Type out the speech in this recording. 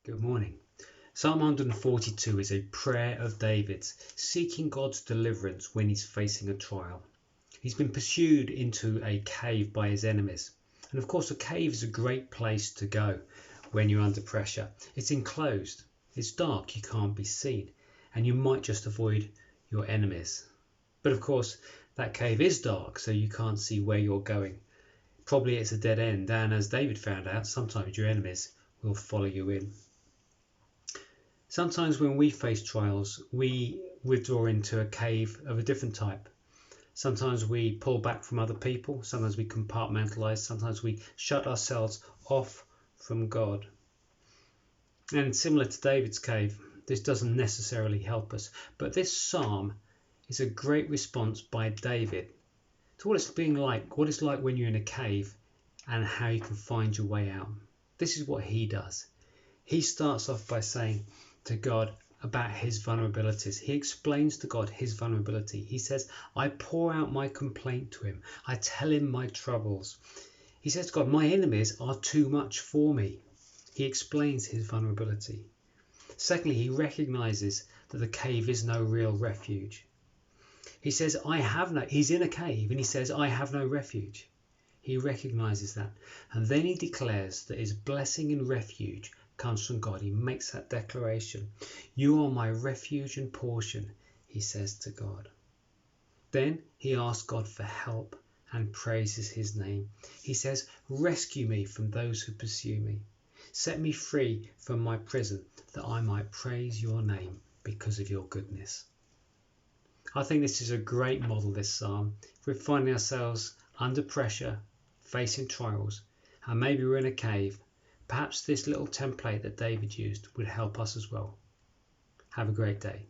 Good morning. Psalm 142 is a prayer of David's, seeking God's deliverance when he's facing a trial. He's been pursued into a cave by his enemies. And of course, a cave is a great place to go when you're under pressure. It's enclosed, it's dark, you can't be seen, and you might just avoid your enemies. But of course, that cave is dark, so you can't see where you're going. Probably it's a dead end, and as David found out, sometimes your enemies will follow you in. Sometimes when we face trials, we withdraw into a cave of a different type. Sometimes we pull back from other people, sometimes we compartmentalize, sometimes we shut ourselves off from God. And similar to David's cave, this doesn't necessarily help us. But this psalm is a great response by David to what it's being like, what it's like when you're in a cave and how you can find your way out. This is what he does. He starts off by saying to God about his vulnerabilities. He explains to God his vulnerability. He says, I pour out my complaint to him. I tell him my troubles. He says to God, my enemies are too much for me. He explains his vulnerability. Secondly, he recognizes that the cave is no real refuge. He says, he's in a cave and he says, I have no refuge. He recognizes that. And then he declares that his blessing and refuge comes from God. He makes that declaration. You are my refuge and portion, he says to God. Then he asks God for help and praises his name. He says, rescue me from those who pursue me. Set me free from my prison that I might praise your name because of your goodness. I think this is a great model, this psalm. If we're finding ourselves under pressure, facing trials, and maybe we're in a cave, perhaps this little template that David used would help us as well. Have a great day.